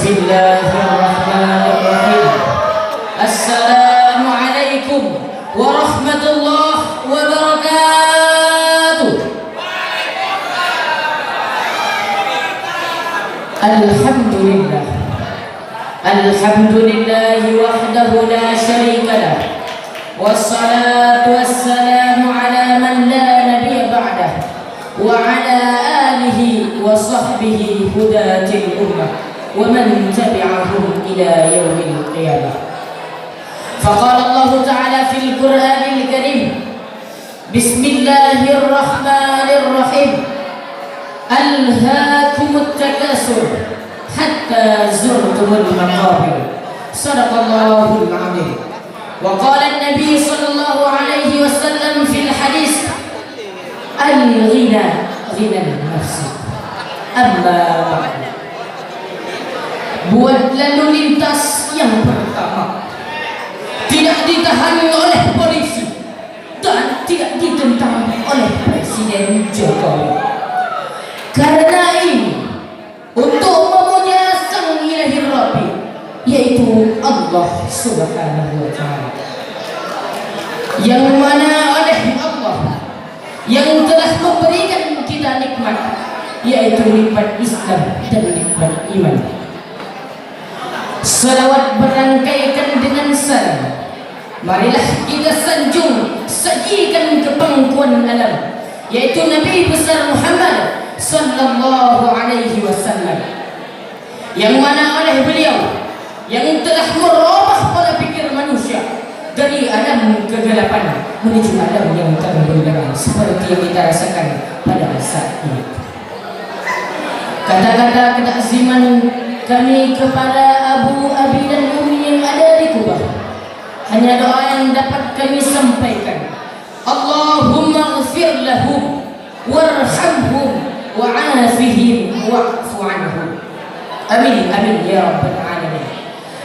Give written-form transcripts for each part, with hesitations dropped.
Bismillahirrahmanirrahim. Assalamualaikum warahmatullahi wabarakatuh. Alhamdulillah. Alhamdulillahi wahdahu la syarika lah. Wassalatu wassalamu ala man la nabiyya ba'dah wa ala alihi wa sahbihi hudatil ummah wa man tabi'ahum ila yaumil qiyamah. Faqala Allah Ta'ala fil Qur'anil Karim, Bismillahirrahmanirrahim. Alhaakumut takasur hatta zurtumul maqabir. Sadaqallahul azim. Wa qala an-nabi sallallahu alaihi wasallam fil hadis, al-ghina ghina nafsi. Amma ba'du. Buat lalu lintas yang pertama tidak ditahan oleh polisi dan tidak ditentang oleh Presiden Jokowi. Karena ini untuk memuja Sang Ilahi Rabbi, yaitu Allah Subhanahu wa Ta'ala, yang mana oleh Allah yang telah memberikan kita nikmat, yaitu nikmat Islam dan nikmat iman. Salawat berangkaikan dengan salam, marilah kita sanjung sajikan ke pangkuan alam, yaitu Nabi besar Muhammad sallallahu alaihi wasallam, yang mana oleh beliau yang telah merubah pola pikir manusia dari alam kegelapan menuju alam yang terang benderang seperti yang kita rasakan pada saat ini. Kata-kata ketakziman kami kepada Abu, Abi dan Umi yang ada di Kubah hanya doa yang dapat kami sampaikan. Allahumma ighfir lahum warhamhum wa'afihim wa'fu anhum. Amin amin ya rabbal alamin.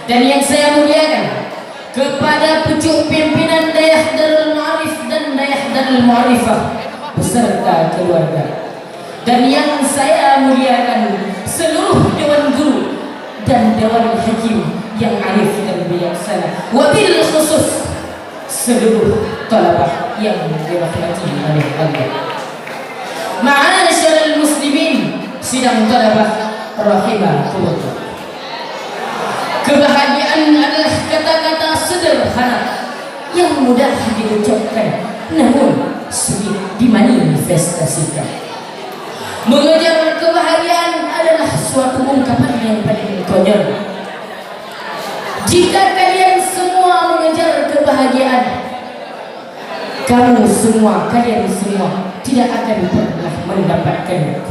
Dan yang saya muliakan kepada pucuk pimpinan Dayah Darul Ma'arif dan Dayah Darul Ma'arifah beserta keluarga, dan yang saya muliakan seluruh dewan guru dan dewan hakim yang arif dan bijaksana, wabil khusus seluruh talabah yang dirahmati oleh Allah. Ma'asyiral muslimin sidang talabah rahimakumullah. Kebahagiaan adalah kata-kata sederhana yang mudah diucapkan namun sulit dimanifestasikan. Mengejar kebahagiaan adalah suatu ungkapan yang paling konyol. Jika kalian semua mengejar kebahagiaan, kalian semua tidak akan pernah mendapatkannya.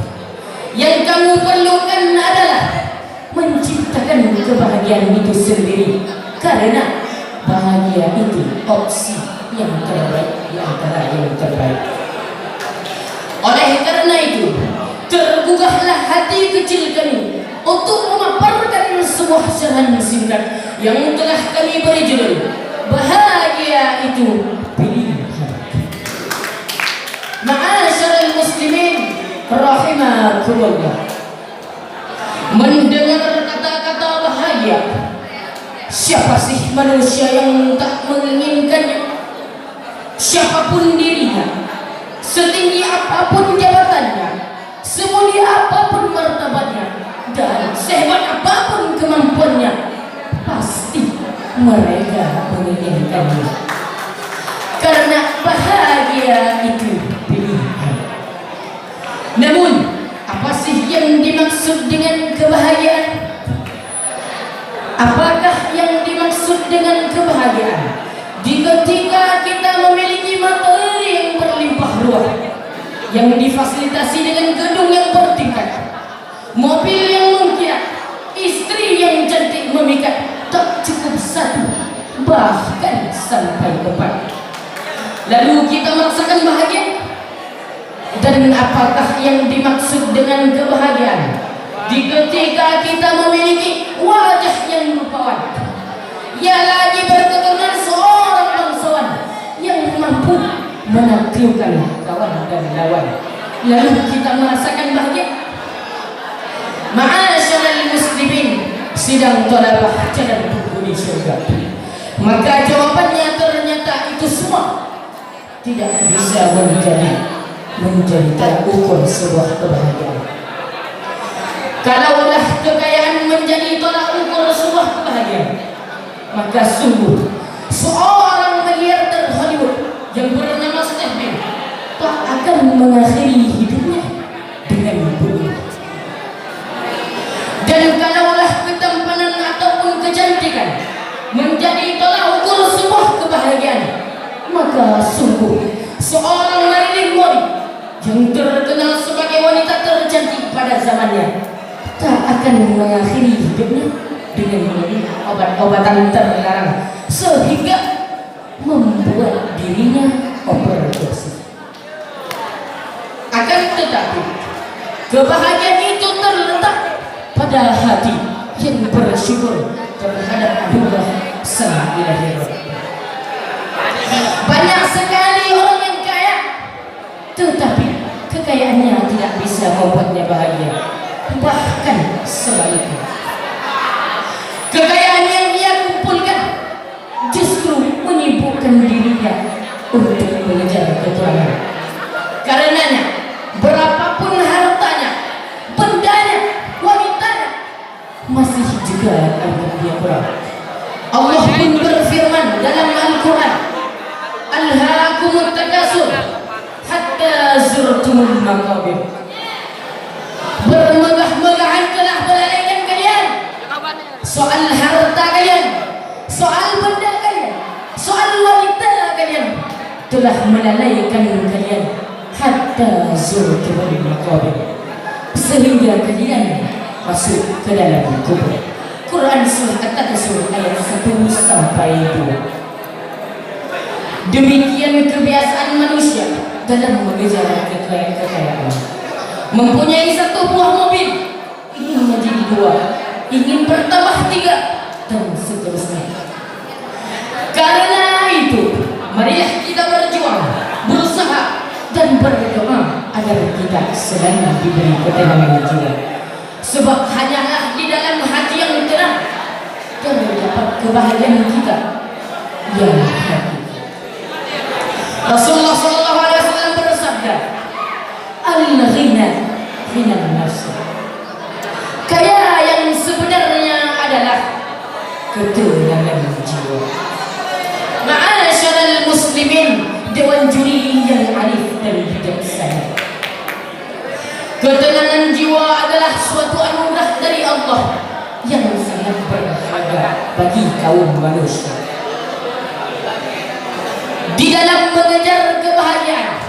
Yang kamu perlukan adalah menciptakan kebahagiaan itu sendiri, karena bahagia itu opsi yang terbaik di antara yang terbaik. Oleh karena itu, tergugahlah hati kecil kami untuk memaparkan sebuah syarahan singkat yang telah kami beri judul Bahagia Itu Pilihan. Ma'asyiral muslimin rahimakumullah. Mendengar kata-kata bahagia, siapa sih manusia yang tak menginginkannya? Siapapun dirinya, setinggi apapun jabatannya, semulia apapun martabatnya, dan sehebat apapun kemampuannya, pasti mereka menginginkannya. Karena bahagia itu pilihan. Namun, apa sih yang dimaksud dengan kebahagiaan? Apakah yang dimaksud dengan kebahagiaan? Ketika kita memiliki materi yang berlimpah ruah, yang difasilitasi dengan gedung yang bertingkat, mobil yang mengkilat, istri yang cantik memikat, tak cukup satu, bahkan sampai empat. Lalu kita merasakan bahagia. Dan apakah yang dimaksud dengan kebahagiaan? Ketika kita memiliki wajah yang rupawan, ia lagi berketurunan seorang bangsawan yang mampu menaklukkan kawan dan lawan, lalu kita merasakan bahagia. Ma'asyiral muslimin sidang tolabah jalan penghuni surga. Maka jawabannya ternyata itu semua tidak bisa menjadi tolak ukur sebuah kebahagiaan. Kalaulah kekayaan menjadi tolak ukur sebuah kebahagiaan, maka sungguh seorang miliarder Hollywood yang bernama Steve Jobs tak akan mengakhiri hidupnya dengan bunuh. Dan kalaulah ketampanan ataupun kecantikan menjadi tolak ukur sebuah kebahagiaan, maka sungguh seorang Marilyn Monroe yang terkenal sebagai wanita tercantik pada zamannya tak akan mengakhiri hidupnya dengan obat-obatan terlarang sehingga membuat dirinya overdose. Akan tetapi kebahagiaan itu terletak pada hati yang bersyukur terhadap Allah Sang Ilahi. Banyak sekali orang yang kaya, tetapi kekayaannya tidak bisa membuatnya bahagia. Bahkan sebaliknya, kekayaan yang dia kumpulkan justru menyibukkan dirinya untuk mengejar kekurangan. Karenanya, berapapun hartanya, bendanya, wanitanya, masih juga anggap dia kurang. Allah pun berfirman dalam Al-Quran, "Alhaakumut takasur hatta zurtumul maqabir." Bermegah-megahan telah melalaikan kalian soal harta kalian, soal benda kalian, soal wanita kalian, telah melalaikan kalian hatta zurtumul maqabir, sehingga kalian masuk ke dalam kubur. Quran surah At-Takasur ayat 1 sampai 2. Demikian kebiasaan manusia dalam mengejar kekayaan. Mempunyai satu buah mobil, ingin menjadi 2, ingin bertambah 3, dan seterusnya. Karena itu, marilah kita berjuang, berusaha, dan berdoa agar kita selalu diberi ketenangan jiwa. Sebab hanyalah di dalam hati yang tenang terdapat kebahagiaan kita yang hakiki. Rasulullah SAW bersabda, "Al-ghina ghinan nafs." Kaya yang sebenarnya adalah ketenangan jiwa. Ma'asyiral muslimin, dewan juri yang arif dan bijaksana, ketenangan jiwa adalah suatu anugerah dari Allah yang sangat berharga bagi kaum manusia. Di dalam mengejar kebahagiaan,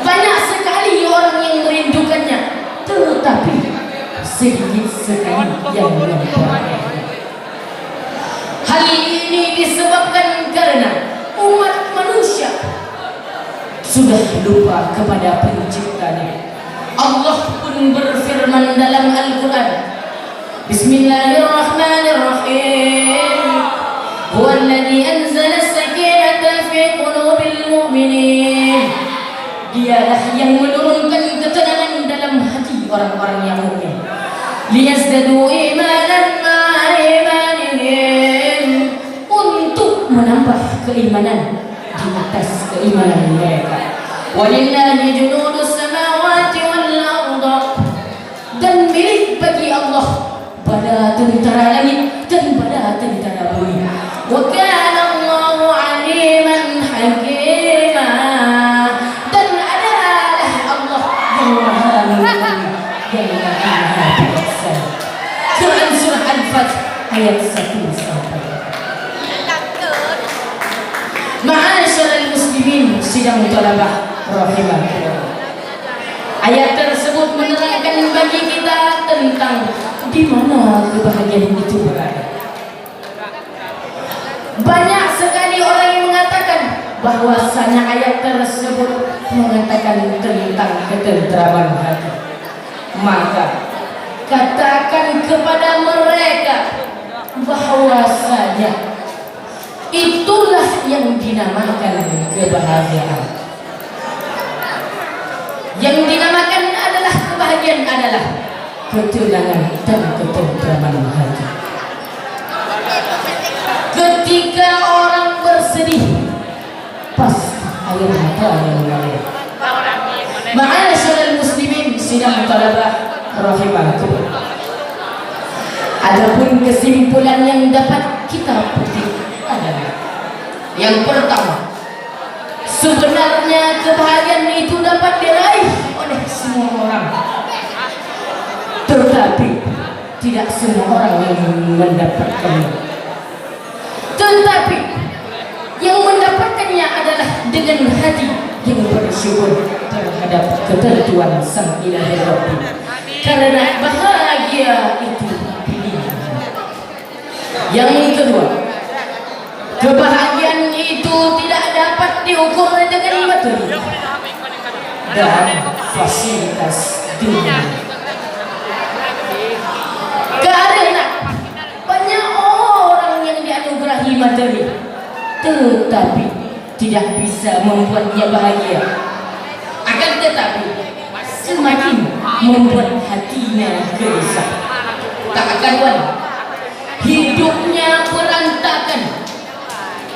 banyak sekali orang yang merindukannya, tetapi sedikit sekali yang mendapatkannya. Hal ini disebabkan karena umat manusia sudah lupa kepada penciptanya. Allah pun berfirman dalam Al-Quran, "Bismillahirrahmanirrahim. Huwallazi anzala as-sakinata fi qulubil mu'minin." Dialah yang menurunkan ketenangan dalam hati orang-orang yang mukmin. Liyazdadu imanan ma'a imanihim, untuk menambah keimanan di atas keimanan mereka. Walillahi junudus samawati wal ardh, dan milik bagi Allah bala tentara langit dan bala tentara bumi. Wa kana Allahu aliman hakima, dan adalah Allah yang maha mengetahui dan maha bijaksana. Quran surah Al-Fath ayat 1 sampai 4. Ma'asyiral muslimin sidang thalabah rahimakumullah. Ayat tersebut menerangkan bagi kita tentang di mana kebahagiaan itu berada. Banyak sekali orang yang mengatakan bahwasanya ayat tersebut mengatakan tentang ketentraman hati. Maka katakan kepada mereka bahwasanya itulah yang dinamakan kebahagiaan. Yang dinamakan adalah kebahagiaan adalah ketenangan dan ketentraman hati. Ketika orang bersedih, pasti air mata yang mengalir. Ma'asyiral muslimin sidang talabah rahimakumullah. Adapun kesimpulan yang dapat kita petik adalah yang pertama, sebenarnya kebahagiaan itu dapat diraih oleh semua orang, tetapi tidak semua orang yang mendapatkannya. Tetapi yang mendapatkannya adalah dengan hati yang bersyukur terhadap ketentuan Sang Ilahi Rabbi, karena bahagia itu pilihan. Yang kedua, kebahagiaan itu tidak dapat diukur dengan materi dan fasilitas dunia. Karena banyak orang yang dianugerahi materi, tetapi tidak bisa membuatnya bahagia. Akan tetapi semakin membuat hatinya gelisah, tak karuan, hidupnya berantakan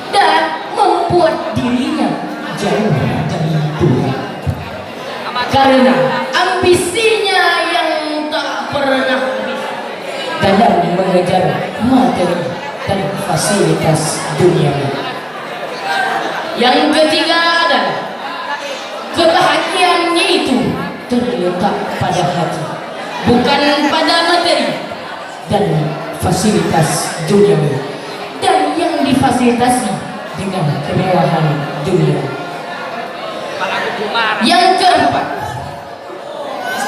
dan membuat dirinya jauh dari Tuhan. Karena ambisinya yang tak pernah habis dalam mengejar materi dan fasilitas dunia. Yang ketiga adalah kebahagiaannya itu terletak pada hati, bukan pada materi dan fasilitas dunia, dan yang difasilitasi dengan kemewahan dunia. Yang keempat,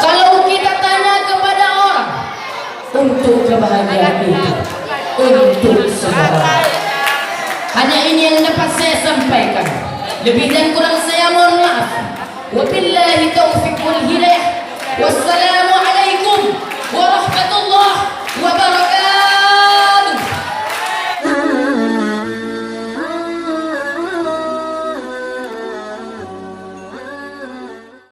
kalau kita tanya kepada orang untuk kebahagiaan itu untuk semua orang, hanya ini yang dapat saya sampaikan. Lebih dan kurang saya mohon maaf. Wabillahi taufiq wal hidayah. Wassalam.